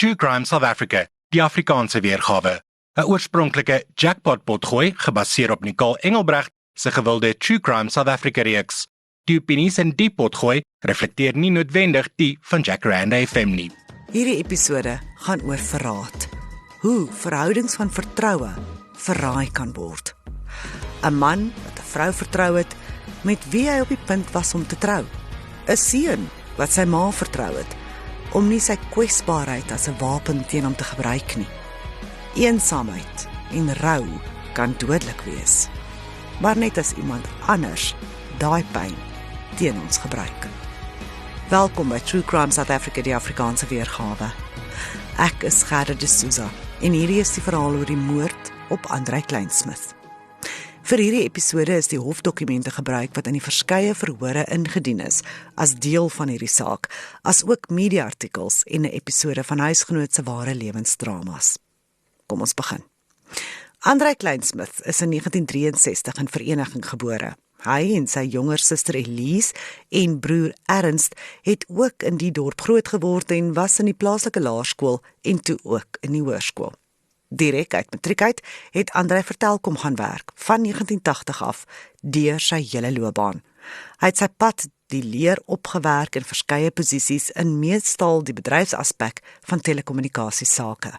True Crime South Africa, die Afrikaanse weergawe. 'n Oorspronklike jackpot-potgooi gebaseer op Nicole Engelbrecht se gewilde True Crime South Africa reeks. Die opinies in die potgooi reflekteer nie noodwendig die van Jacaranda FM nie. Hierdie episode gaan oor verraad. Hoe verhoudings van vertroue verraai kan word. 'n Man wat 'n vrou vertrou het, met wie hy op die punt was om te trou. 'n Seun wat sy ma vertrou het, om nie sy kwesbaarheid as 'n wapen teen hom te gebruik nie. Eensaamheid en rou kan dodelik wees, maar net as iemand anders daai pyn teen ons gebruik. Welkom by True Crime South Africa, die Afrikaanse weergawe. Ek is Gerda de Souza en hierdie is die verhaal oor die moord op Andrei Kleinsmith. Vir hierdie episode is die hofdokumente gebruik wat in die verskeie verhore ingedien is as deel van hierdie saak, as ook media-artikels en 'n episode van Huisgenoot se ware lewensdramas. Kom ons begin. Andrei Kleinsmith is in 1963 in Vereniging gebore. Hy en sy jonger suster Elise en broer Ernst het ook in die dorp groot geword en was in die plaaslike laerskool en toe ook in die hoërskool. Direk uit matriek uit het Andrei vir Telkom gaan werk, van 1980 af, deur sy hele loopbaan. Hy het sy pad die leer opgewerk in verskeie posisies in meestal die bedryfsaspek van telekommunikasiesake.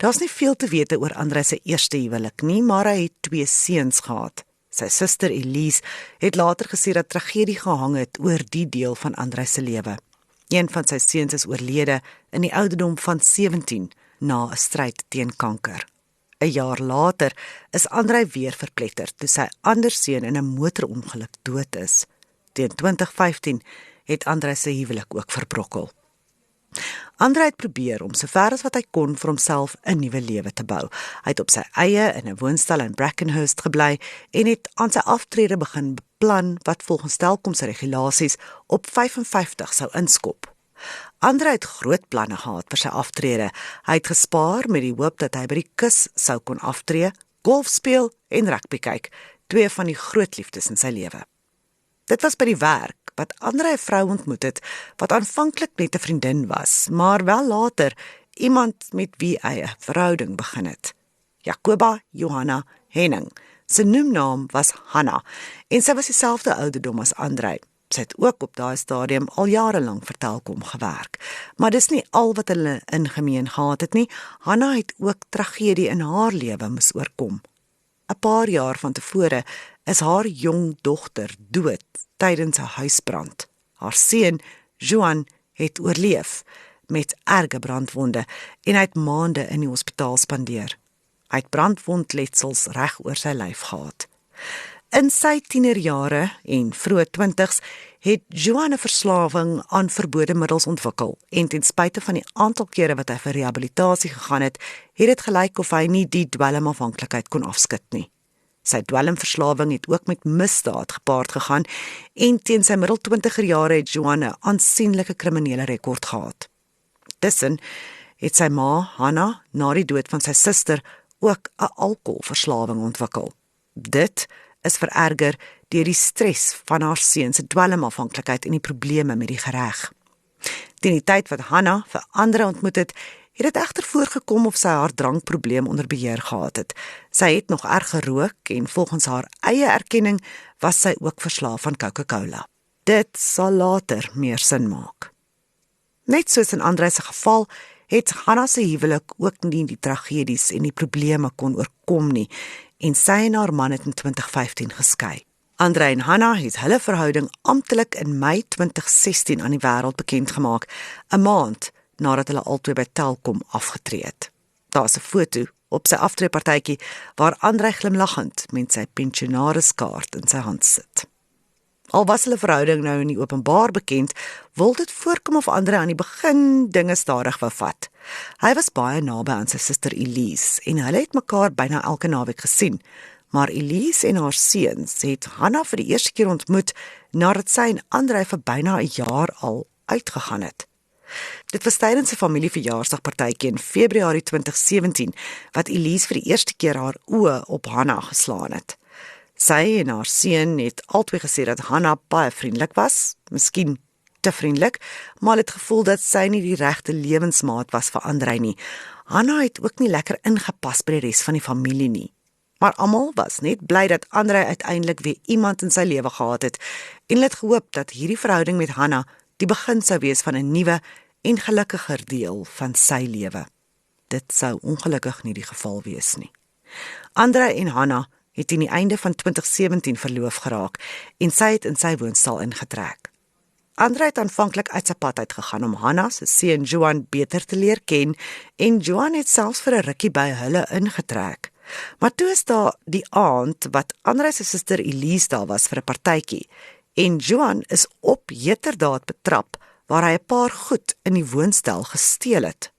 Daar's nie veel te weet oor Andrei se eerste huwelik nie, maar hy het 2 seuns gehad. Sy suster Elise het later gesê dat tragedie gehang het oor die deel van Andrei se lewe. Een van sy seuns is oorlede in die ouderdom van 17 na 'n stryd teen kanker. 'n Jaar later is Andrei weer verpletter toe sy ander seun in 'n motorongeluk dood is. Teen 2015 het Andrei se huwelik ook verbrokkel. Andrei het probeer om sover as wat hy kon vir homself 'n nuwe lewe te bou. Hy het op sy eie in 'n woonstel in Brackenhurst gebly en het aan sy aftrede begin beplan wat volgens Telkom se regulasies op 55 sou inskop. Andrei het groot planne gehad vir sy aftrede. Hy het gespaar met die hoop dat hy by die kus sou kon aftree, golf speel en rugby kyk, 2 van die groot liefdes in sy lewe. Dit was by die werk wat Andrei 'n vrou ontmoet het wat aanvanklik net 'n vriendin was, maar wel later iemand met wie hy 'n verhouding begin het. Jacoba Johanna Henning. Sy noemnaam was Hanna en sy was dieselfde ouderdom as Andrei. Sy het ook op daai stadium al jare lank vir Telkom gewerk. Maar dis nie al wat hulle in gemeen gehad het nie. Hanna het ook tragedie in haar lewe moes oorkom. 'n Paar jaar van tevore is haar jong dogter dood tydens 'n huisbrand. Haar seun, Johan, het oorleef met erge brandwonde en hy het maande in die hospitaal spandeer. Hy het brandwondletsels reg oor sy lyf gehad. In sy tienerjare en vroeë 20's het Johan 'n verslawing aan verbode middels ontwikkel en ten spyte van die aantal kere wat hy vir rehabilitasie gegaan het, het dit gelyk of hy nie die dwelmafhanklikheid kon afskud nie. Sy dwelmverslawing het ook met misdaad gepaard gegaan en teen sy middel-20er jare het Johan 'n aansienlike kriminele rekord gehad. Tussen het sy ma, Hanna, na die dood van sy suster ook 'n alkoholverslawing ontwikkel. Dit is vererger deur die stres van haar seun se dwelmafhanklikheid en die probleme met die gereg. Teen die tyd wat Hanna vir ander ontmoet het, het dit egter voorgekom of sy haar drankprobleem onder beheer gehad het. Sy het nog erg gerook en volgens haar eie erkenning was sy ook verslaaf aan Coca-Cola. Dit sal later meer sin maak. Net soos in Andrei se geval, het Hanna se huwelik ook nie die tragedies en die probleme kon oorkom nie en sy en haar man het in 2015 geskei. Andrei en Hanna het hulle verhouding amptelik in Mei 2016 aan die wêreld bekend gemaak, 'n maand nadat hulle albei by Telkom afgetree het. Daar's 'n foto op sy aftreepartytjie waar Andrei glimlaggend met sy pensionariskaart in sy hand sit. Al was hulle verhouding nou nie openbaar bekend, wil dit voorkom of Andrei aan die begin dinge stadig wou vat. Hy was baie naby aan sy suster Elise en hulle het mekaar byna elke naweek gesien, maar Elise en haar seuns het Hanna vir die eerste keer ontmoet nadat sy en Andrei vir byna 'n jaar al uitgegaan het. Dit was tydens 'n familieverjaarsdagpartytjie in Februarie 2017 wat Elise vir die eerste keer haar oë op Hanna geslaan het. Sy en haar seun het albei gesê dat Hanna baie vriendelik was, miskien te vriendelik, maar het gevoel dat sy nie die regte lewensmaat was vir Andrei nie. Hanna het ook nie lekker ingepas by die res van die familie nie. Maar almal was net bly dat Andrei uiteindelik weer iemand in sy lewe gehad het en het gehoop dat hierdie verhouding met Hanna die begin sou wees van 'n nuwe en gelukkiger deel van sy lewe. Dit sou ongelukkig nie die geval wees nie. Andrei en Hanna het teen die einde van 2017 verloof geraak en sy het in sy woonstel ingetrek. Andrei het aanvanklik uit sy pad uitgegaan om Hanna se seun Johan beter te leer ken en Johan het selfs vir 'n rukkie by hulle ingetrek. Maar toe is daar die aand wat Andrei se suster Elise daar was vir 'n partytjie en Johan is op heterdaad betrap waar hy 'n paar goed in die woonstel gesteel het.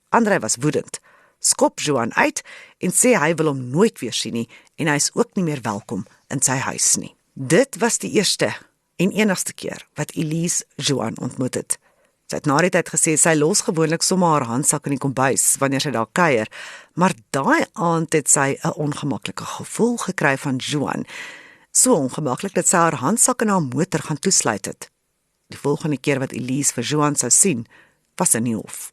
Andrei was woedend, skop Johan uit en sê hy wil hom nooit weer sien nie en hy is ook nie meer welkom in sy huis nie. Dit was die eerste en enigste keer wat Elise Johan ontmoet het. Sy het na die tyd gesê sy los gewoonlik sommer haar handsak in die kombuis wanneer sy daar kuier, maar daai aand het sy 'n ongemaklike gevoel gekry van Johan, so ongemaklik dat sy haar handsak in haar motor gaan toesluit het. Die volgende keer wat Elise vir Johan sou sien, was in die hof.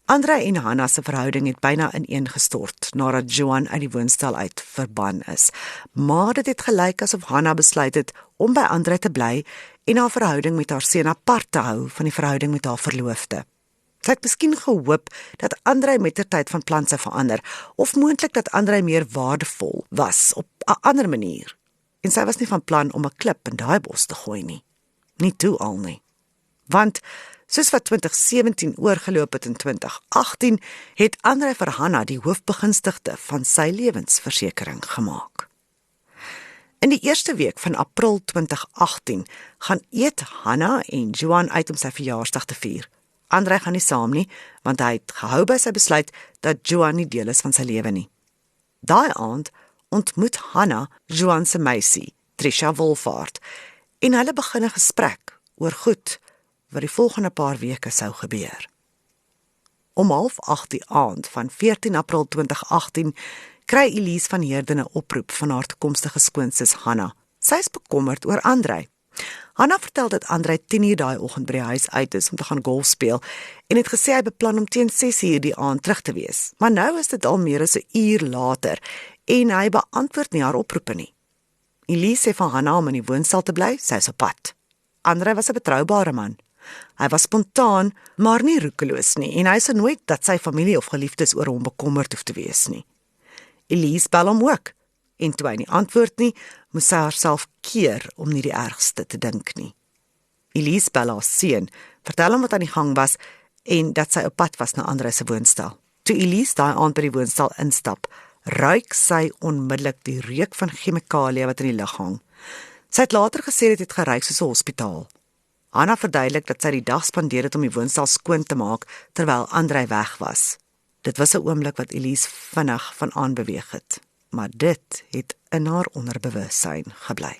Andrei en Hanna se verhouding het byna ineengestort nadat Johan uit die woonstel uit verban is, maar dit het gelyk asof Hanna besluit het om by Andrei te bly en haar verhouding met haar seun apart te hou van die verhouding met haar verloofde. Sy het miskien gehoop dat Andrei mettertyd van plan sou verander, of moontlik dat Andrei meer waardevol was op 'n ander manier, en sy was nie van plan om 'n klip in daai bos te gooi nie. Nie toe al nie. Want soos wat 2017 oorgeloop het in 2018, het Andrei vir Hanna die hoofbegunstigde van sy lewensversekering gemaak. In die eerste week van April 2018 gaan eet Hanna en Johan uit om sy verjaarsdag te vier. Andrei gaan nie saam nie, want hy het gehou by sy besluit dat Johan nie deel is van sy lewe nie. Daai aand ontmoet Hanna Johan se meisie, Trisha Wolfhard, en hulle begin 'n gesprek oor goed wat die volgende paar weke sou gebeur. Om 7:30 die aand van 14 April 2018 kry Elise van Heerden 'n oproep van haar toekomstige skoonsis Hanna. Sy is bekommerd oor Andrei. Hanna vertel dat Andrei 10:00 daai oggend by die huis uit is om te gaan golf speel en het gesê hy beplan om teen 6:00 die aand terug te wees. Maar nou is dit al meer as 'n uur later en hy beantwoord nie haar oproepe nie. Elise sê van Hanna om in die woonstel te bly, sy is op pad. Andrei was 'n betroubare man. Hy was spontaan, maar nie roekeloos nie en hy sou nooit dat sy familie of geliefdes oor hom bekommerd hoef te wees nie. Elise bel hom ook, en toe hy nie antwoord nie, moes sy haarself keer om nie die ergste te dink nie. Elise bel haar seun, vertel hom wat aan die gang was en dat sy op pad was na Andrei se woonstel. Toe Elise daai aand by die woonstel instap, ruik sy onmiddellik die reuk van chemikalieë wat in die lug hang. Sy het later gesê dit het geruik soos 'n hospitaal. Hanna verduidelik dat sy die dag spandeer het om die woonstel skoon te maak terwyl Andrei weg was. Dit was 'n oomblik wat Elise vinnig van aanbeweeg het, maar dit het in haar onderbewussyn gebly.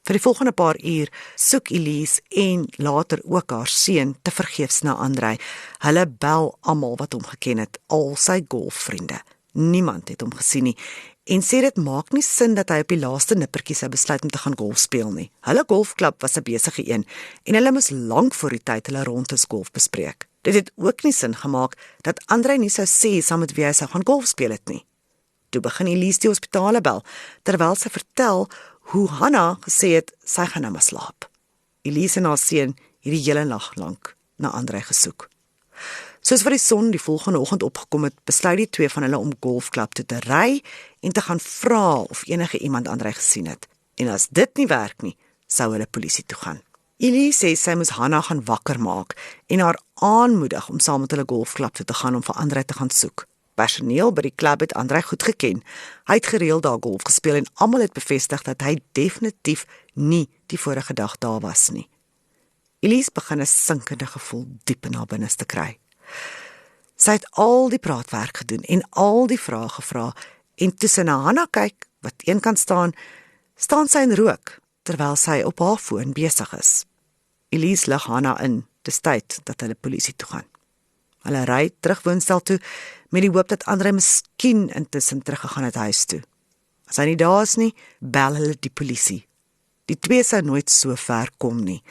Vir die volgende paar uur soek Elise en later ook haar seun tevergeefs na Andrei. Hulle bel almal wat hom geken het, al sy golfvriende. Niemand het hom gesien nie en sê dit maak nie sin dat hy op die laaste nippertjie sou besluit om te gaan golf speel nie. Hulle golfklub was 'n besige een en hulle moes lank voor die tyd hulle rondes golf bespreek. Dit het ook nie sin gemaak dat Andrei nie sou sê saam met wie hy sou gaan golf speel het nie. Toe begin Elise die hospitale bel, terwyl sy vertel hoe Hanna gesê het sy gaan nou maar slaap. Elise en haar seun het die hele nag lank na Andrei gesoek. Soos wat die son die volgende oggend opgekom het, besluit die twee van hulle om golfklub toe te ry en te gaan vra of enige iemand Andrei gesien het. En as dit nie werk nie, sou hulle polisie toe gaan. Elise sê sy moes Hanna gaan wakker maak en haar aanmoedig om saam met hulle golfklub toe te gaan om vir Andrei te gaan soek. Personeel by die klub het Andrei goed geken. Hy het gereeld daar golf gespeel en almal het bevestig dat hy definitief nie die vorige dag daar was nie. Elise begin 'n sinkende gevoel diep in haar binneste kry. Sy het al die praatwerk gedoen en al die vrae gevra en toe sy na Hanna kyk, wat eenkant staan sy in rook, terwyl sy op haar foon besig is. Elise lig Hanna in, dis tyd dat hulle polisie toe gaan. Hulle ry terug woonstel toe, met die hoop dat Andrei miskien intussen teruggegaan het huis toe. As hy nie daar is nie, bel hulle die polisie. Die twee sou nooit so ver kom nie.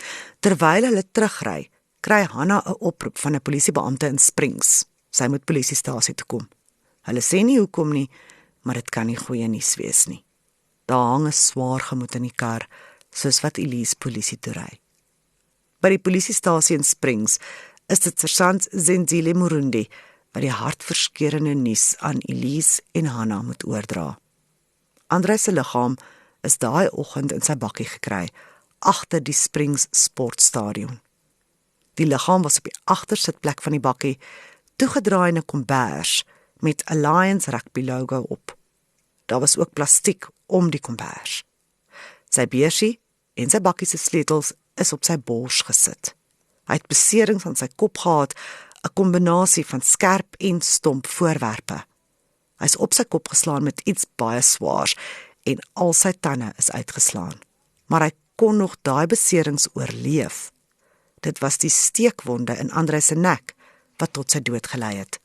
Terwyl hulle terugry, kry Hannah 'n oproep van 'n polisiebeampte in Springs. Sy moet polisiestasie toe kom. Hulle sê nie hoekom nie, maar dit kan nie goeie nuus wees nie. Daar hang 'n swaar gemoed in die kar, soos wat Elise polisie toe ry. By die polisiestasie in Springs is dit sergeant Zenzile Murundi wat die hartverskeurende nuus aan Elise en Hannah moet oordra. Andrei se liggaam is daai oggend in sy bakkie gekry, agter die Springs sportstadion. Die liggaam was op die agtersitplek van die bakkie, toegedraai in 'n kombers met 'n Lions rugby logo op. Daar was ook plastiek om die kombers. Sy beursie en sy bakkie se sleutels is op sy bors gesit. Hy het beserings aan sy kop gehad, 'n kombinasie van skerp en stomp voorwerpe. Hy is op sy kop geslaan met iets baie swaars en al sy tande is uitgeslaan. Maar hy kon nog daai beserings oorleef. Dit was die steekwonde in Andrei se nek wat tot sy dood gelei het.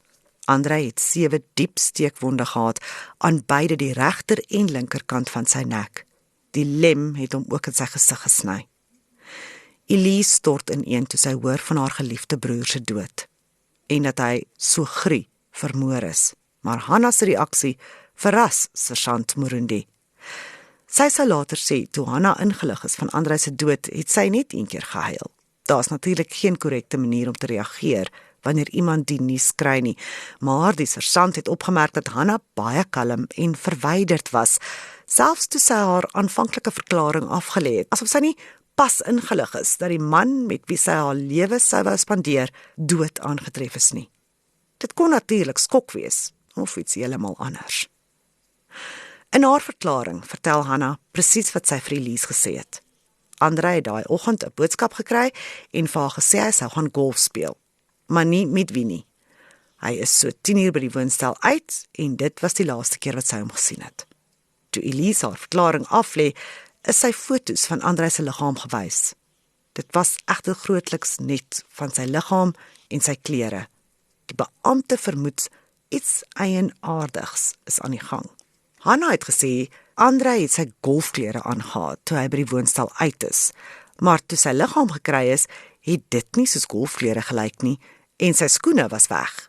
Andrei het 7 diep steekwonde gehad aan beide die regter en linkerkant van sy nek. Die lem het hom ook in sy gesig gesny. Elise stort ineen toe sy hoor van haar geliefde broer se dood en dat hy so grie vermoor is. Maar Hannah se reaksie verras sergeant Murundi. Sy sou later sê, toe Hannah ingelig is van Andrei se dood, het sy net een keer gehuil. Daar's natuurlik geen korrekte manier om te reageer wanneer iemand die nuus kry nie, maar die sergeant het opgemerk dat Hannah baie kalm en verwyderd was, selfs toe sy haar aanvanklike verklaring afgelê het, asof sy nie pas ingelig is dat die man met wie sy haar lewe sou wou spandeer, dood aangetref is nie. Dit kon natuurlik skok wees, of iets heeltemal anders. In haar verklaring vertel Hannah presies wat sy vir Elise gesê het. Andrei het daai oggend 'n boodskap gekry en vir haar gesê hy sou gaan golf speel, maar nie met wie nie. Hy is so 10 uur by die woonstel uit en dit was die laaste keer wat sy hom gesien het. Toe Elise haar verklaring aflê, is sy foto's van Andrei se liggaam gewys. Dit was egter grootliks net van sy liggaam en sy klere. Die beampte vermoed iets eienaardigs is aan die gang. Hannah het gesê Andrei het sy golfklere aangehad toe hy by die woonstel uit is, maar toe sy liggaam gekry is, het dit nie soos golfklere gelyk nie en sy skoene was weg.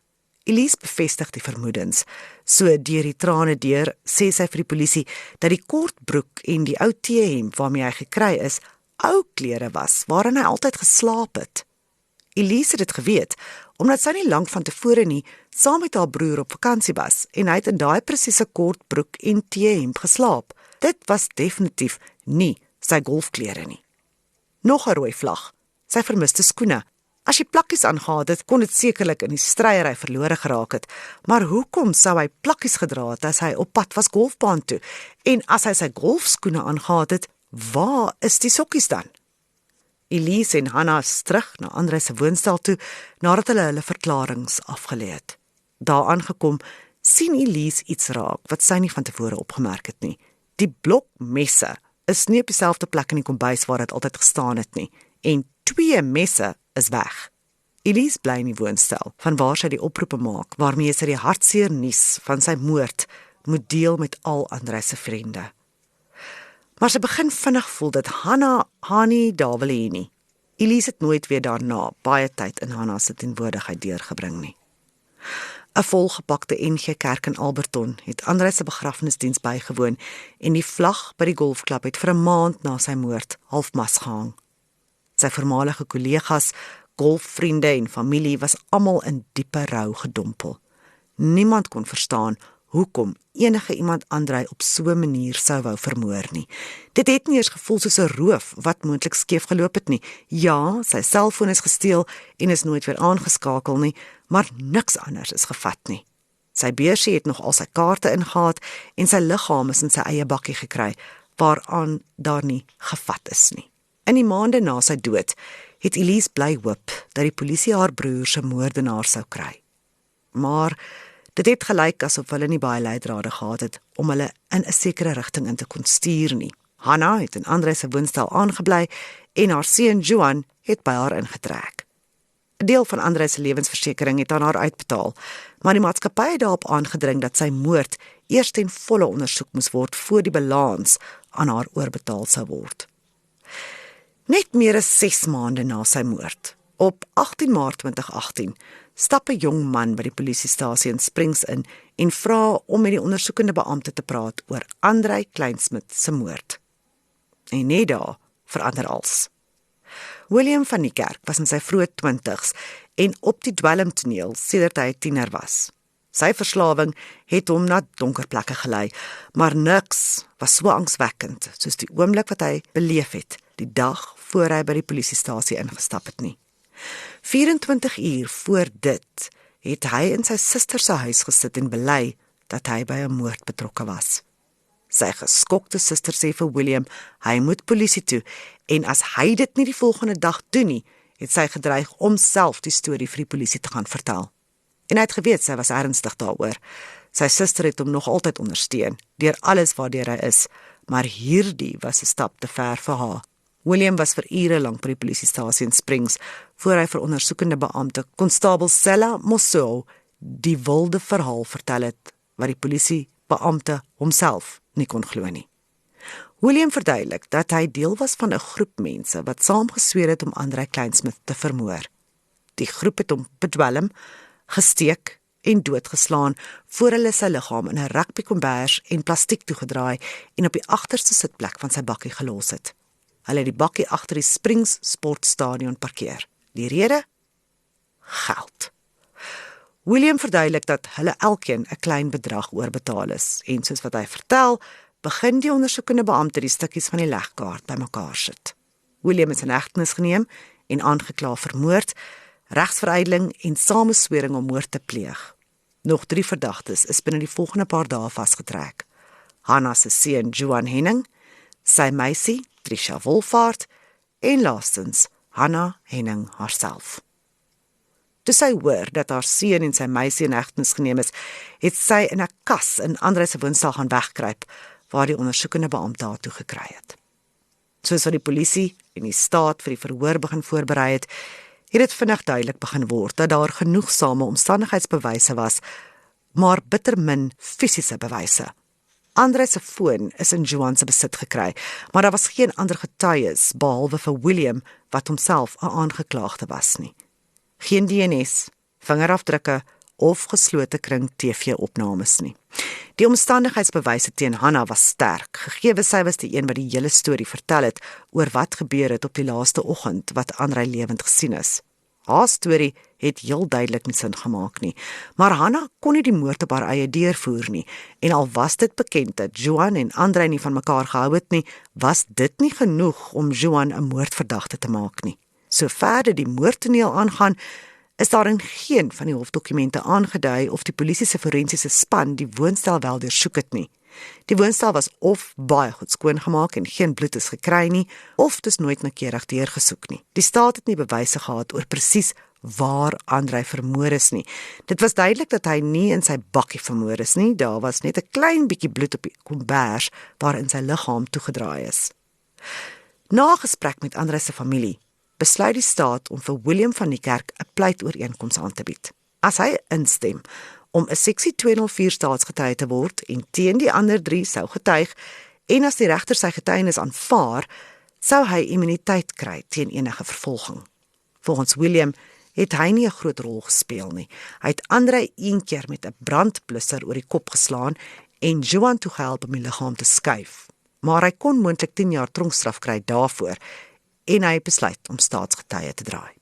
Elise bevestig die vermoedens. So deur die trane deur sê sy vir die polisie dat die kortbroek en die ou T-hemp waarmee hy gekry is, ou klere was waarin hy altyd geslaap het. Elise het dit geweet, omdat sy nie lank van tevore nie saam met haar broer op vakansie was en hy het in daai presiese kortbroek en T-hemp geslaap. Dit was definitief nie sy golfklere nie. Nog 'n rooi vlag, sy vermiste skoene. As hy plakkies aangehad het, kon dit sekerlik in die stryery verlore geraak het, maar hoekom sou hy plakkies gedra het as hy op pad was golfbaan toe? En as hy sy golfskoene aangehad het, waar is die sokkies dan? Elise en Hannah is terug na Andrei se woonstel toe, nadat hulle verklaringe afgelê het. Daar aangekom, sien Elise iets raak, wat sy nie van tevore opgemerk het nie. Die blok messe is nie op dieselfde plek in die kombuis waar dit altyd gestaan het nie, en 2 messe is weg. Elise bly in die woonstel, vanwaar sy die oproepe maak, waarmee sy die hartseer nuus van sy moord moet deel met al Andrei se vriende. Maar sy begin vinnig voel dat Hannah haar nie daar wil hê nie. Elise het nooit weer daarna baie tyd in Hannah se teenwoordigheid deurgebring nie. 'n Volgepakte NG Kerk in Alberton het Andrei se begrafnisdiens bygewoon en die vlag by die golfklub het vir 'n maand na sy moord halfmas gehang. Sy voormalige kollegas, golfvriende en familie was almal in diepe rou gedompel. Niemand kon verstaan hoekom enige iemand Andrei op so 'n manier sou wou vermoor nie. Dit het nie eers gevoel soos 'n roof wat moontlik skeef geloop het nie. Ja, sy selfoon is gesteel en is nooit weer aangeskakel nie, maar niks anders is gevat nie. Sy beursie het nog al sy kaarte ingehaat en sy liggaam is in sy eie bakkie gekry, waaraan daar nie gevat is nie. In die maande na sy dood het Elise bly hoop dat die polisie haar broer se moordenaar sou kry. Maar dit het gelyk asof hulle nie baie leidrade gehad het om hulle in 'n sekere rigting in te kon stuur nie. Hannah het in Andrei se woonstel aangebly en haar seun Johan het by haar ingetrek. 'n Deel van Andrei se lewensversekering het aan haar uitbetaal, maar die maatskappy het daarop aangedring dat sy moord eers ten volle ondersoek moes word voor die balans aan haar oorbetaal sou word. Net meer as 6 maande na sy moord, op 18 Maart 2018, stap 'n jong man by die polisiestasie in Springs in en vra om met die ondersoekende beampte te praat oor Andrei Kleinsmid se moord. En net daar verander alles. William van die Kerk was in sy vroeë 20's en op die dwelmtoneel sedert hy 'n tiener was. Sy verslawing het hom na donker plekke gelei, maar niks was so angswekkend soos die oomblik wat hy beleef het, die dag voor hy by die polisiestasie ingestap het nie. 24 uur voor dit het hy in sy suster se huis gesit en bely dat hy by 'n moord betrokke was. Sy geskokte suster sê vir William, hy moet polisie toe, en as hy dit nie die volgende dag doen nie, het sy gedreig om self die storie vir die polisie te gaan vertel. En hy het geweet sy was ernstig daaroor. Sy suster het hom nog altyd ondersteun, deur alles waardeur hy is, maar hierdie was 'n stap te ver vir haar. William was vir ure lank by die polisiestasie in Springs, voor hy vir ondersoekende beampte, konstabel Sella Mosso, die wilde verhaal vertel het, wat die polisiebeampte homself nie kon glo nie. William verduidelik dat hy deel was van 'n groep mense wat saam gesweer het om Andrei Kleinsmid te vermoor. Die groep het hom bedwelm, gesteek en doodgeslaan voor hulle sy liggaam in 'n rugbykombers en plastiek toegedraai en op die agterste sitplek van sy bakkie gelos het. Hulle het die bakkie agter die Springs Sportstadion parkeer. Die rede? Geld. William verduidelik dat hulle elkeen 'n klein bedrag oorbetaal is, en soos wat hy vertel, begin die ondersoekende beampte die stukkies van die legkaart bymekaar sit. William is in hegtenis geneem en aangekla vir moord, regsverydeling en sameswering om moord te pleeg. Nog 3 verdagtes is binne die volgende paar dae vasgetrek. Hannah se seun Johan Henning, sy meisie Trisha Wolfhard en laastens Hannah Henning haarself. Toe sy hoor dat haar seun en sy meisie in hegtenis geneem is, het sy in 'n kas in Andrei se woonstel gaan wegkruip, waar die ondersoekende beampte haar toe gekry het. Soos wat die polisie en die staat vir die verhoor begin voorberei het dit vinnig duidelik begin word dat daar genoegsame omstandigheidsbewyse was, maar bitter min fisiese bewyse. Andrei se foon is in Johan se besit gekry, maar daar was geen ander getuies behalwe vir William wat homself 'n aangeklaagde was nie. Geen DNS, vingerafdrukke of geslote kring TV-opnames nie. Die omstandigheidsbewyse teen Hannah was sterk, gegee sy was die een wat die hele storie vertel het oor wat gebeur het op die laaste oggend wat Andrei lewend gesien is. Haar storie het heel duidelik nie sin gemaak nie, maar Hannah kon nie die moord op haar eie deurvoer nie, en al was dit bekend dat Johan en Andrei nie van mekaar gehou het nie, was dit nie genoeg om Johan 'n moordverdagte te maak nie. So verder die moordtoneel aangaan, is daar in geen van die hofdokumente aangedui of die polisie se forensiese span die woonstel wel deursoek het nie. Die woonstel was of baie goed skoongemaak en geen bloed is gekry nie, of dis nooit noukeurig deurgesoek nie. Die staat het nie bewyse gehad oor presies waar Andrei vermoor is nie. Dit was duidelik dat hy nie in sy bakkie vermoor is nie, daar was net 'n klein bietjie bloed op die kombers waarin sy liggaam toegedraai is. Na 'n gesprek met Andrei se familie, besluit die staat om vir William van die Kerk 'n pleitooreenkoms aan te bied. As hy instem om 'n seksie 204 staatsgetuie te word en teen die ander 3 sou getuig, en as die regter sy getuienis aanvaar, sou hy immuniteit kry teen enige vervolging. Volgens William het hy nie 'n groot rol gespeel nie. Hy het Andrei een keer met 'n brandblusser oor die kop geslaan en Johan toe gehelp om die liggaam te skuif, maar hy kon moontlik 10 jaar tronkstraf kry daarvoor, en hy besluit om staatsgetuie te draai.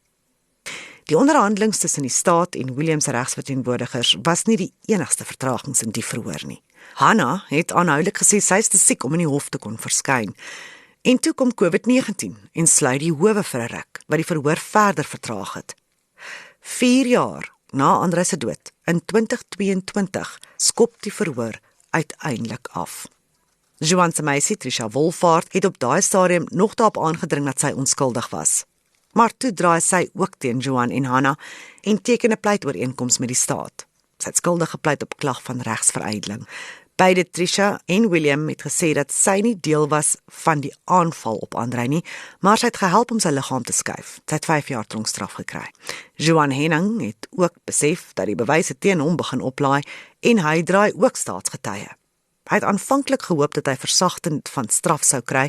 Die onderhandelings tussen die staat en William se regsverteenwoordigers was nie die enigste vertragings in die verhoor nie. Hannah het aanhoudelik gesê sy is te siek om in die hof te kon verskyn. En toe kom COVID-19 en sluit die howe vir 'n ruk, wat die verhoor verder vertraag het. 4 jaar na Andrei se dood, in 2022, skop die verhoor uiteindelik af. Johan se meisie Trisha Wolfhard het op daai stadium nog daarop aangedring dat sy onskuldig was. Maar toe draai sy ook teen Johan en Hannah en teken 'n pleitooreenkoms met die staat. Sy het skuldig gepleit op klag van regsverydeling. Beide Trisha en William het gesê dat sy nie deel was van die aanval op Andrei nie, maar sy het gehelp om sy liggaam te skuif. Sy het 5 jaar tronkstraf gekry. Johan Henning het ook besef dat die bewyse teen hom begin oplaai en hy draai ook staatsgetuie. Hy het aanvanklik gehoop dat hy versagting van straf sou kry,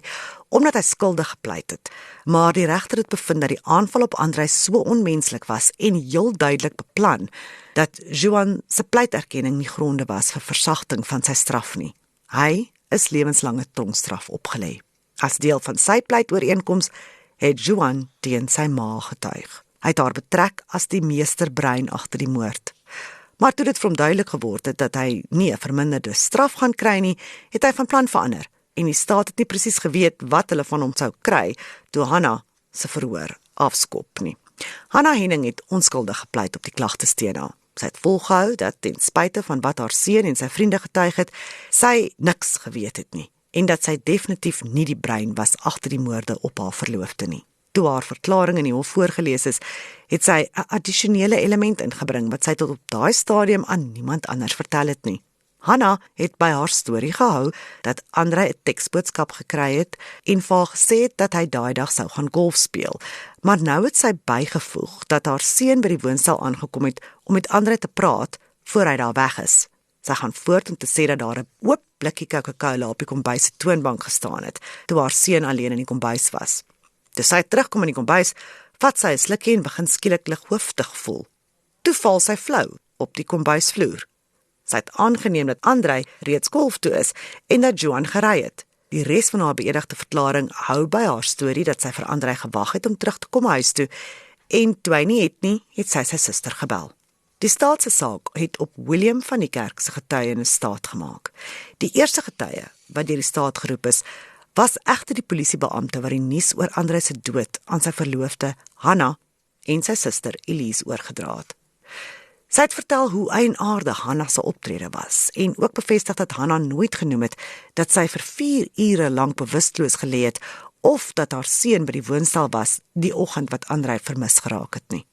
omdat hy skuldig gepleit het. Maar die regter het bevind dat die aanval op Andrei so onmenslik was en heel duidelik beplan, dat Juan se pleiterkenning nie gronde was vir versagting van sy straf nie. Hy is lewenslange tronkstraf opgelê. As deel van sy pleitooreenkoms het Juan teen sy ma getuig. Hy het haar betrek as die meesterbrein agter die moord. Maar toe dit vir hom duidelik geword het dat hy nie 'n verminderde straf gaan kry nie, het hy van plan verander en die staat het nie presies geweet wat hulle van hom sou kry toe Hannah se verhoor afskop nie. Hannah Henning het onskuldig gepleit op die klagtes teen haar. Sy het volgehou dat ten spyte van wat haar seun en sy vriende getuig het, sy niks geweet het nie en dat sy definitief nie die brein was agter die moorde op haar verloofde nie. Toe haar verklaring in die hof voorgelees is, het sy 'n addisionele element ingebring wat sy tot op daai stadium aan niemand anders vertel het nie. Hannah het by haar storie gehou dat Andrei 'n teksboodskap gekry het en vir haar gesê het dat hy daai dag sou gaan golf speel, maar nou het sy bygevoeg dat haar seun by die woonstel aangekom het om met Andrei te praat voor hy daar weg is. Sy gaan voort om te sê dat daar 'n oop blikkie Coca-Cola op die kombuis se toonbank gestaan het, toe haar seun alleen in die kombuis was. Toe sy terugkom in die kombuis, vat sy 'n slukkie en begin skielik lighooftig voel. Toe val sy flou op die kombuisvloer. Sy het aangeneem dat Andrei reeds golf toe is en dat Juan gery het. Die res van haar beëdigde verklaring hou by haar storie dat sy vir Andrei gewag het om terug te kom huis toe en toe hy nie het nie, het sy sy suster gebel. Die staat se saak het op William van die Kerk se getuienis staat gemaak. Die eerste getuie wat deur die staat geroep is, was egter die polisiebeampte wat die nuus oor Andrei se dood aan sy verloofde Hannah en sy suster Elise oorgedra het. Sy het vertel hoe eienaardig Hannah se optrede was en ook bevestig dat Hannah nooit genoem het dat sy vir 4 ure lank bewusteloos gelê het of dat haar seun by die woonstel was die oggend wat Andrei vermis geraak het nie.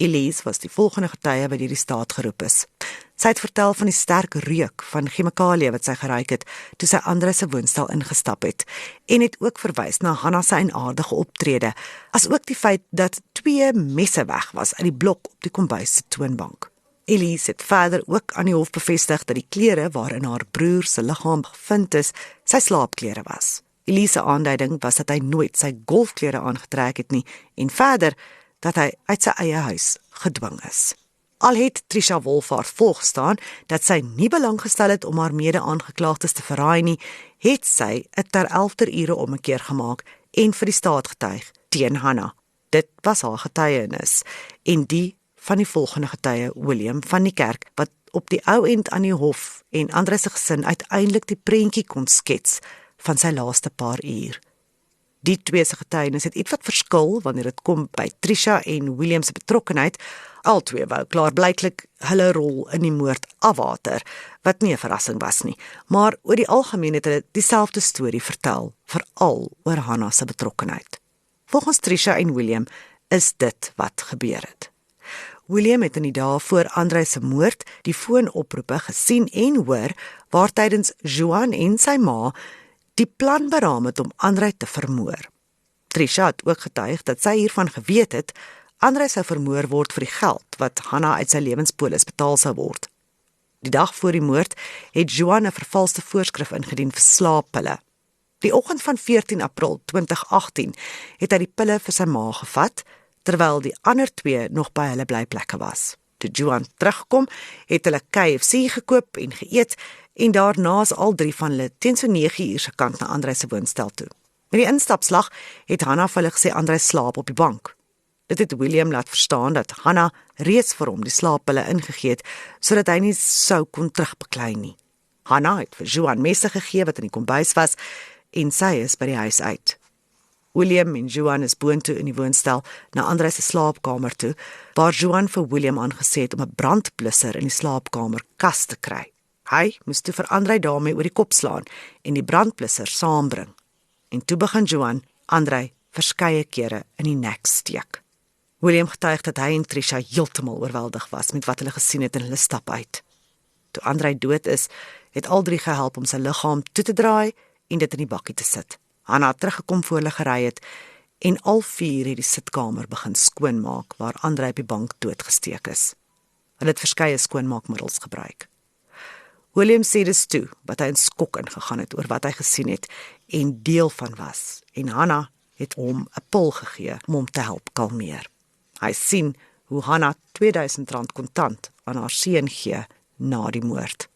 Elise was die volgende getuie wat deur die staat geroep is. Sy het vertel van die sterk reuk van chemikalieë wat sy geruik het toe sy Andrei se woonstel ingestap het en het ook verwys na Hannah se eienaardige optrede, as ook die feit dat 2 messe weg was uit die blok op die kombuis se toonbank. Elise het verder ook aan die hof bevestig dat die klere waarin haar broer se liggaam gevind is, sy slaapklere was. Elise se aanduiding was dat hy nooit sy golfklere aangetrek het nie en verder dat hy uit sy eie huis gedwing is. Al het Trisha Wolfhard volgestaan dat sy nie belang gestel het om haar mede-aangeklaagdes te verraai nie, het sy 'n ter 11de ure ommekeer gemaak en vir die staat getuig teen Hannah. Dit was haar getuienis en die van die volgende getuie, William van die Kerk, wat op die ou end aan die hof en Andrei se gesin uiteindelik die prentjie kon skets van sy laaste paar uur. Die twee se getuienis het ietwat verskil wanneer dit kom by Trisha en William se betrokkenheid. Albei wou klaarblyklik hulle rol in die moord afwater, wat nie 'n verrassing was nie, maar oor die algemeen het hulle dieselfde storie vertel, veral oor Hannah se betrokkenheid. Volgens Trisha en William is dit wat gebeur het. William het in die dae voor Andrei se moord die foonoproepe gesien en hoor waar tydens Juan en sy ma die plan beraam het om Andrei te vermoor. Trisha het ook getuig dat sy hiervan geweet het, Andrei sou vermoor word vir die geld wat Hannah uit sy lewenspolis betaal sou word. Die dag voor die moord het Juan 'n vervalste voorskrif ingedien vir slaappille. Die oggend van 14 April 2018 het hy die pille vir sy ma gevat, terwyl die ander 2 nog by hulle blyplekke was. Toe Juan terugkom, het hulle KFC gekoop en geëet en daarna is al 3 van hulle teen so 9 uur se kant na Andrei se woonstel toe. Met die instapslag het Hannah vir hulle gesê Andrei slaap op die bank. Dit het William laat verstaan dat Hannah reeds vir hom die slaappille ingegee het, sodat hy nie sou kon terugbeklei nie. Hannah het vir Juan messe gegee wat in die kombuis was en sy is by die huis uit. William en Juan is boontoe in die woonstel na Andrei se slaapkamer toe, waar Juan vir William aangesê het om 'n brandblusser in die slaapkamerkas te kry. Hy moes toe vir Andrei daarmee oor die kop slaan en die brandblusser saambring. En toe begin Juan Andrei verskeie kere in die nek steek. William getuig dat hy en Trisha heeltemal oorweldig was met wat hulle gesien het en hulle stap uit. Toe Andrei dood is, het al 3 gehelp om sy liggaam toe te draai en dit in die bakkie te sit. Hannah het teruggekom voor hulle gery het en al 4 het die sitkamer begin skoonmaak waar Andrei op die bank doodgesteek is. Hulle het verskeie skoonmaakmiddels gebruik. William sê dis toe, wat hy in skok ingegaan het oor wat hy gesien het en deel van was. En Hannah het hom 'n pil gegee om hom te help kalmeer. Hy sien hoe Hannah R2000 kontant aan haar seun gee na die moord.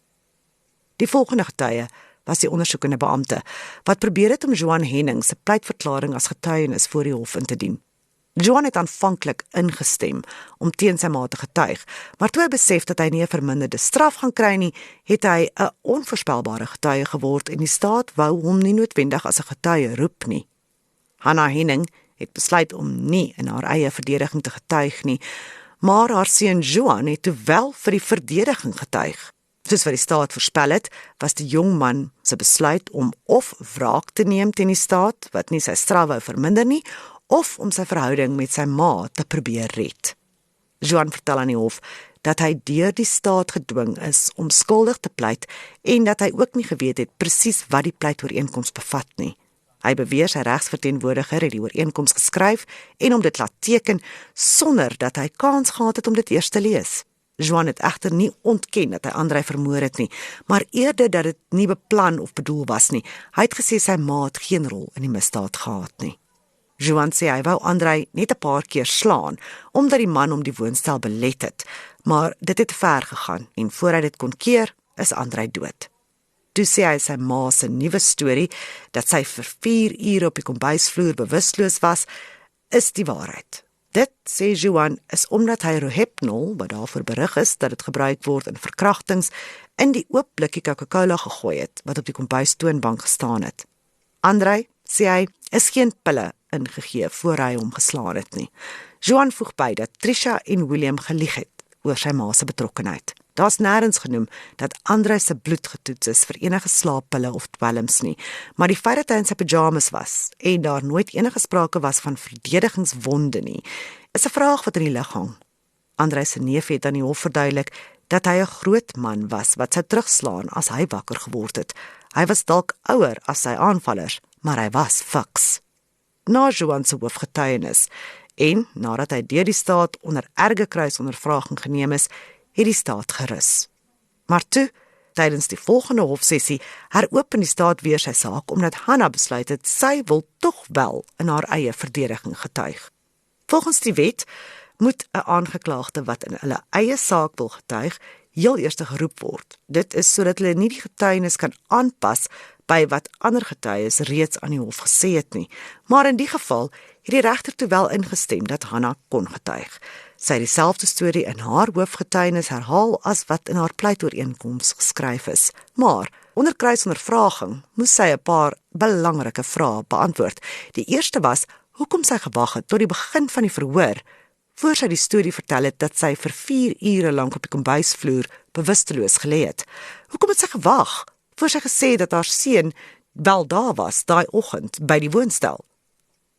Die volgende getuie was die ondersoekende beampte, wat probeer het om Johan Henning se pleitverklaring as getuienis voor die hof in te dien. Johan het aanvanklik ingestem om teen sy ma te getuig, maar toe hy besef dat hy nie 'n verminderde straf gaan kry nie, het hy 'n onvoorspelbare getuie geword en die staat wou hom nie noodwendig as 'n getuie roep nie. Hannah Henning het besluit om nie in haar eie verdediging te getuig nie, maar haar seun Johan het toe wel vir die verdediging getuig. Soos wat die staat voorspel het, was die jong man se besluit om of wraak te neem teen die staat, wat nie sy straf wou verminder nie, of om sy verhouding met sy ma te probeer red. Johan vertel aan die hof dat hy deur die staat gedwing is om skuldig te pleit en dat hy ook nie geweet het presies wat die pleitooreenkoms bevat nie. Hy beweer sy regsverteenwoordiger het die ooreenkoms geskryf en hom dit laat teken sonder dat hy kans gehad het om dit eers te lees. Johan het egter nie ontken dat hy Andrei vermoor het nie, maar eerder dat dit nie beplan of bedoel was nie. Hy het gesê sy ma het geen rol in die misdaad gehad nie. Johan sê hy wou Andrei net 'n paar keer slaan, omdat die man hom die woonstel belet het, maar dit het ver gegaan en voor hy dit kon keer, is Andrei dood. Toe sê hy sy ma se nuwe storie, dat sy vir 4 ure op die kombuisvloer bewusteloos was, is die waarheid. Dit, sê Johan, is omdat hy Rohypnol, wat daarvoor berig is dat dit gebruik word in verkrachtings, in die oop blikkie Coca-Cola gegooi het, wat op die kombuistoonbank gestaan het. Andrei, sê hy, is geen pille ingegee voor hy hom geslaan het nie. Johan voeg by dat Trisha en William gelieg het oor sy ma se betrokkenheid. Daar's nêrens genoem dat Andrei se bloed getoets is vir enige slaappille of dwelms nie, maar die feit dat hy in sy pyjamas was en daar nooit enige sprake was van verdedigingswonde nie, is 'n vraag wat in die lug hang. Andrei se neef het aan die hof verduidelik dat hy 'n groot man was wat sou terugslaan as hy wakker geword het. Hy was dalk ouer as sy aanvallers, maar hy was fiks. Na Johan se hoofgetuienis en nadat hy deur die staat onder erge kruisondervraging geneem is, het die staat gerus. Maar toe, tydens die volgende hofsessie, heropen die staat weer sy saak, omdat Hannah besluit het, sy wil tog wel in haar eie verdediging getuig. Volgens die wet, moet 'n aangeklaagde wat in hulle eie saak wil getuig, heel eers geroep word. Dit is sodat hulle nie die getuienis kan aanpas by wat ander getuies reeds aan die hof gesê het nie. Maar in die geval het die regter toe wel ingestem dat Hannah kon getuig. Sy het dieselfde storie in haar hoofgetuienis herhaal as wat in haar pleitooreenkoms geskryf is. Maar onder kruisondervraging moes sy 'n paar belangrike vrae beantwoord. Die eerste was, hoekom sy gewag het tot die begin van die verhoor, voor sy die storie vertel het dat sy vir 4 ure lank op die kombuisvloer bewusteloos gelê het. Hoekom het sy gewag, voor sy gesê het dat haar seun wel daar was, daai oggend, by die woonstel?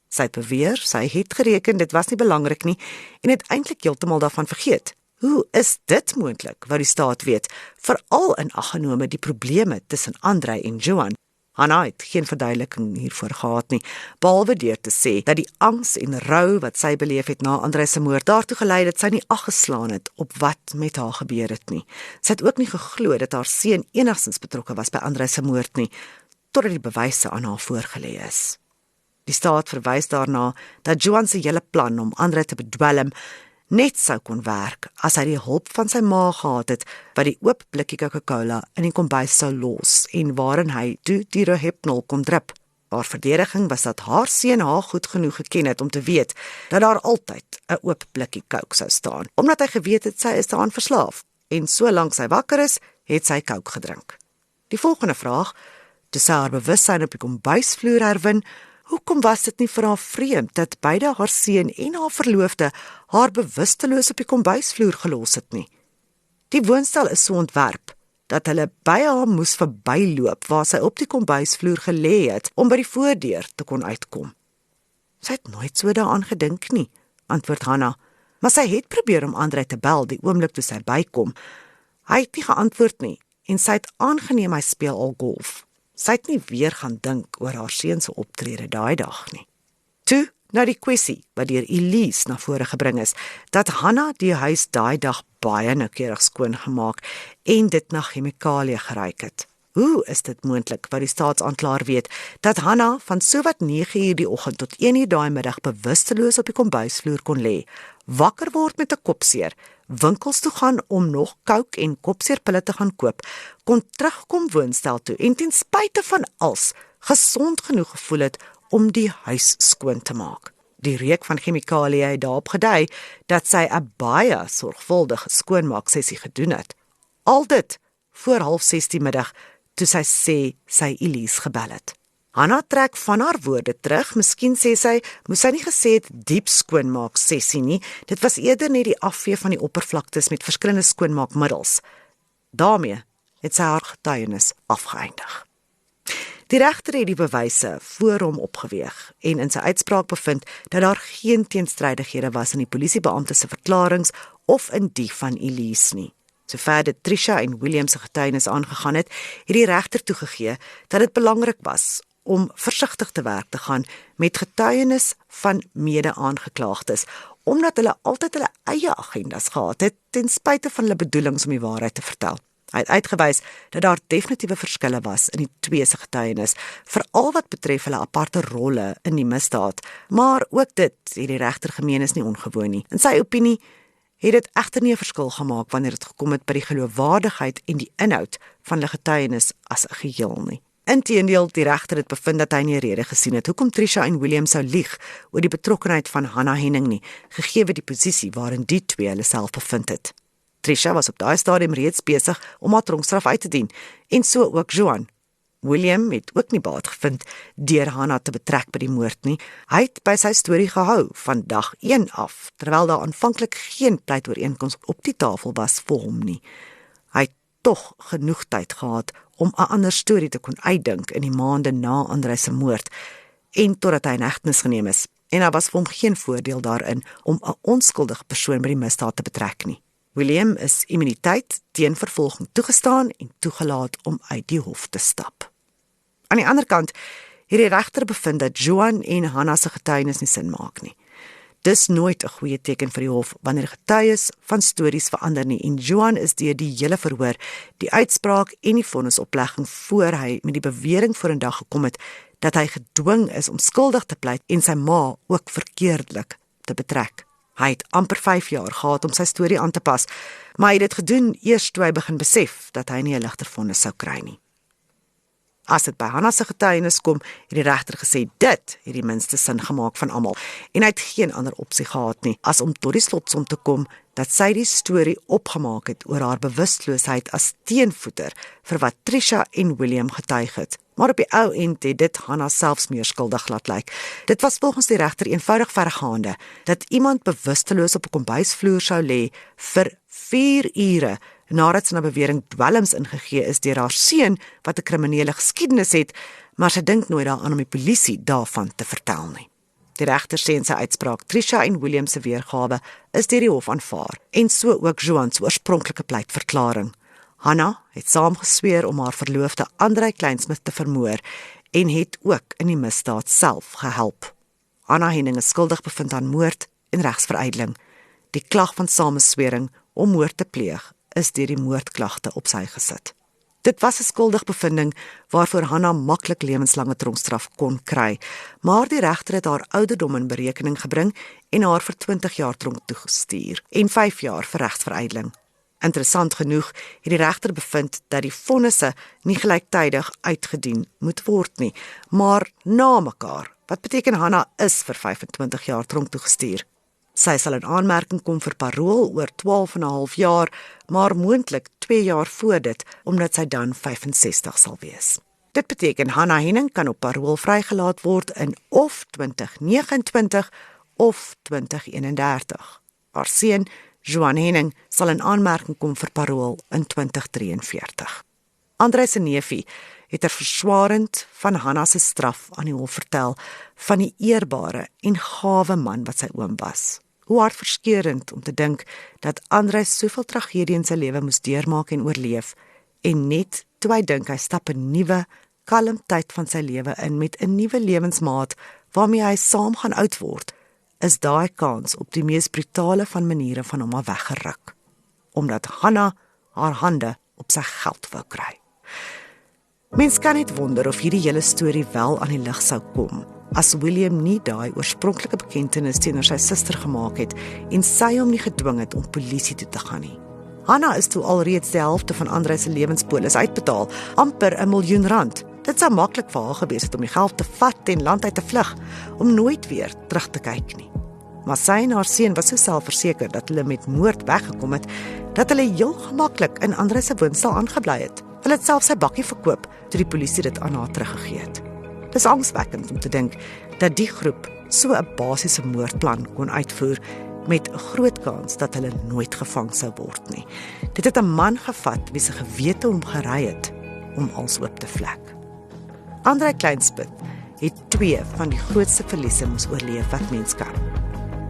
Sy het beweer, sy het gereken, dit was nie belangrik nie, en het eintlik heeltemal daarvan vergeet. Hoe is dit moontlik, wat die staat weet, veral in ag genome die probleme tussen Andrei en Johan? Hannah het geen verduideliking hiervoor gehad nie, behalwe deur te sê dat die angs en rou wat sy beleef het na Andrei se moord daartoe gelei dat sy nie ag geslaan het op wat met haar gebeur het nie. Sy het ook nie geglo dat haar seun enigstens betrokke was by Andrei se moord nie, totdat die bewyse aan haar voorgelê is. Die staat verwys daarna dat Johan se hele plan om Andrei te bedwelm net sou kon werk as hy die hulp van sy ma gehad het wat die oop blikkie Coca-Cola in die kombuis sou los en waarin hy toe die Rohypnol kon drip. Haar verdediging was dat haar seun haar goed genoeg geken het om te weet dat daar altyd 'n oop blikkie Coke sou staan, omdat hy geweet het sy is daaraan verslaaf en solank sy wakker is, het sy Coke gedrink. Die volgende vraag, toe sy haar bewussyn op die kombuisvloer herwin, hoekom was dit nie vir haar vreemd dat beide haar seun en haar verloofde haar bewusteloos op die kombuisvloer gelos het nie? Die woonstel is so ontwerp dat hulle by haar moes verbyloop waar sy op die kombuisvloer gelê het om by die voordeur te kon uitkom. Sy het nooit so daaraan gedink nie, antwoord Hannah, maar sy het probeer om Andrei te bel die oomblik toe sy bykom. Hy het nie geantwoord nie en sy het aangeneem hy speel al golf. Sy het nie weer gaan dink oor haar seun se optrede daai dag nie. Toe, Nou die kwessie wat deur Elise na vore gebring is, dat Hannah die huis daai dag baie noukeurig skoongemaak en dit na chemikalie geruik het. Hoe is dit moontlik, wat die staatsaanklaer weet, dat Hannah van sowat 9 uur die oggend tot 1 uur daai middag bewusteloos op die kombuisvloer kon lê, wakker word met 'n kopseer, winkels toe gaan om nog coke en kopseerpille te gaan koop, kon terugkom woonstel toe en ten spyte van alles gesond genoeg gevoel het om die huis skoon te maak. Die reuk van chemikalie het daarop gedui dat sy 'n baie sorgvuldige skoonmaaksessie gedoen het. Al dit voor 5:30 die middag, toe sy sê sy Elise gebel het. Hannah trek van haar woorde terug, miskien sê sy, moes sy nie gesê het diep skoonmaak sessie nie, dit was eerder net die afvee van die oppervlaktes met verskillende skoonmaakmiddels. Daarmee het sy haar getuienis afgeëindig. Die regter het die bewyse voor hom opgeweeg en in sy uitspraak bevind dat daar geen teenstrydighede was in die polisiebeampte se verklaringe of in die van Elise nie. Sover dit Trisha en William se getuienis aangegaan het die regter toegegee dat dit belangrik was om versigtig te werk te gaan met getuienis van mede-aangeklaagdes, omdat hulle altyd hulle eie agendas gehad het, ten spyte van hulle bedoelings om die waarheid te vertel. Hy het uitgewys dat daar definitiewe verskille was in die twee se getuienis, veral wat betref hulle aparte rolle in die misdaad, maar ook dit het die regter gemeen is nie ongewoon nie. In sy opinie het dit egter nie 'n verskil gemaak wanneer dit gekom het by die geloofwaardigheid en die inhoud van hulle getuienis as 'n geheel nie. Inteendeel, die regter het bevind dat hy nie rede gesien het hoekom Trisha en William sou lieg oor die betrokkenheid van Hannah Henning nie, gegee die posisie waarin die twee hulle self bevind het. Trisha was op daai stadium reeds besig om haar tronkstraf uit te dien, en so ook Joan. William het ook nie baat gevind deur Hannah te betrek by die moord nie. Hy het by sy storie gehou van dag 1 af, terwyl daar aanvanklik geen pleitooreenkoms op die tafel was vir hom nie. Hy het tog genoeg tyd gehad om 'n ander storie te kon uitdink in die maande na Andrei se moord en totdat hy in hegtenis geneem is. En daar was vir hom geen voordeel daarin om 'n onskuldige persoon by die misdaad te betrek nie. William is immuniteit teen vervolging toegestaan en toegelaat om uit die hof te stap. Aan die ander kant het die regter bevind dat Joan en Hannah se getuienis nie sin maak nie. Dis nooit 'n goeie teken vir die hof wanneer getuies van stories verander nie, en Joan is deur die hele verhoor, die uitspraak en die vonnisoplegging voor hy met die bewering vorendag gekom het dat hy gedwing is om skuldig te pleit en sy ma ook verkeerdelik te betrek. Hy het amper 5 jaar gehad om sy storie aan te pas, maar hy het dit gedoen eers toe hy begin besef dat hy nie 'n ligter vonnis sou kry nie. As dit by Hannah se getuienis kom, het die regter gesê dit het die minste sin gemaak van almal, en hy het geen ander opsie gehad nie as om tot die slotsom te kom dat sy die storie opgemaak het oor haar bewusteloosheid as teenvoeter vir wat Trisha en William getuig het. Maar op die ou end het dit Hannah selfs meer skuldig laat lyk. Dit was volgens die regter eenvoudig verregaande dat iemand bewusteloos op 'n kombuisvloer sou lê vir 4 ure nadat sy na bewering dwelms ingegee is deur haar seun wat 'n kriminele geskiedenis het, maar sy dink nooit daaraan om die polisie daarvan te vertel nie. Die regter sê in sy uitspraak Trisha en William se weergawe is deur die hof aanvaar, en so ook Joan se oorspronklike pleitverklaring. Hannah het saamgesweer om haar verloofde Andrei Kleinsmith te vermoor en het ook in die misdaad self gehelp. Hannah Henning is skuldig bevind aan moord en regsverydeling. Die klag van sameswering om moord te pleeg is deur die moordklagte op sy gesit. Dit was 'n skuldig bevinding waarvoor Hannah maklik lewenslange tronkstraf kon kry, maar die regter het haar ouderdom in berekening gebring en haar vir 20 jaar tronk toegestuur en 5 jaar vir regsverydeling. Interessant genoeg het die regter bevind dat die vonnisse nie gelyktydig uitgedien moet word nie, maar na mekaar, wat beteken Hannah is vir 25 jaar tronk toegestuur. Sy sal in aanmerking kom vir parol oor 12,5 jaar, maar moontlik 2 jaar voor dit, omdat sy dan 65 sal wees. Dit beteken Hannah Henning kan op parol vrygelaat word in of 2029 of 2031. Haar seun, Joan Henning, sal in aanmerking kom vir parol in 2043. Andrei se neefie het verswarend van Hannah se straf aan die hof vertel, van die eerbare en gawe man wat sy oom was. Hoe hartverskeurend om te dink dat Andrei soveel tragedie in sy lewe moes deurmaak en oorleef, en net toe hy dink hy stap 'n nuwe, kalm tyd van sy lewe in met 'n nuwe lewensmaat, waarmee hy saam gaan oud word, is daai kans op die mees brutale van maniere van hom af weggeruk, omdat Hannah haar hande op sy geld wou kry. Mens kan net wonder of hierdie hele storie wel aan die lig sou kom, as William nie daai oorspronklike bekentenis teenoor sy suster gemaak het en sy hom nie gedwing het om polisie toe te gaan nie. Hannah is toe alreeds die helfte van Andrei se lewenspolis uitbetaal, amper R1 miljoen. Dit sou maklik vir haar gewees het om die geld te vat en land uit te vlug, om nooit weer terug te kyk nie. Maar sy en haar seun was so selfverseker dat hulle met moord weggekom het, dat hulle heel gemaklik in Andrei se woonstel aangebly het. Hulle het self sy bakkie verkoop toe die polisie dit aan haar teruggegee het. Dis angswekkend om te dink dat die groep so 'n basiese moordplan kon uitvoer met 'n groot kans dat hulle nooit gevang sou word nie. Dit het 'n man gevat wie se gewete hom gery het om als oop te vlek. Andrei Kleinspit het 2 van die grootste verliese moes oorleef wat mens kan.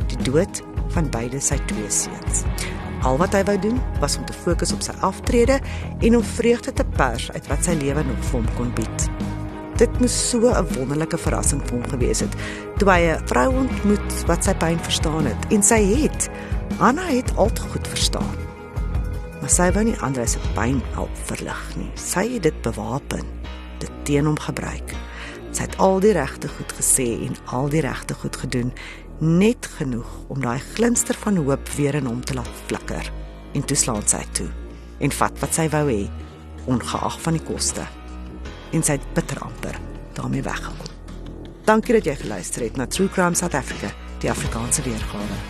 Die dood van beide sy 2 seuns. Al wat hy wou doen, was om te fokus op sy aftrede en om vreugde te pers uit wat sy lewe nog vir hom kon bied. Dit moes so 'n wonderlike verrassing vir hom gewees het, toe hy 'n vrou ontmoet wat sy pyn verstaan het, en sy het. Hannah het al te goed verstaan. Maar sy wou nie Andrei se pyn help verlig nie. Sy het dit bewapen, dit teen hom gebruik. Sy het al die regte goed gesê en al die regte goed gedoen, net genoeg om daai glinster van hoop weer in hom te laat flikker. En toe slaan sy toe, en vat wat sy wou hê, ongeag van die koste. En sy het bitter amper daarmee weggekom. Dankie dat jy geluister het na True Crime South Africa, die Afrikaanse weergawe.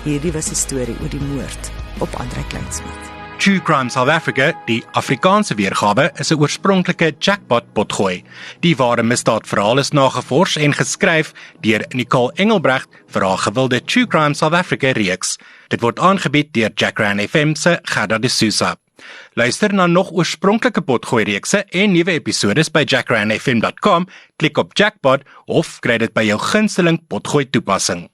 Hierdie was die storie oor die moord op Andrei Kleinspit. True Crime South Africa, die Afrikaanse weergawe, is 'n oorspronklike Jackpot potgooi. Die ware misdaadverhaal is nagevors en geskryf deur Nicole Engelbrecht vir haar gewilde True Crime South Africa reeks. Dit word aangebied deur Jackran FM se Gerda de Souza. Luister na nog oorspronklike potgooi reekse en nuwe episodes by jackranfm.com, klik op Jackpot of kry dit by jou gunsteling potgooi toepassing.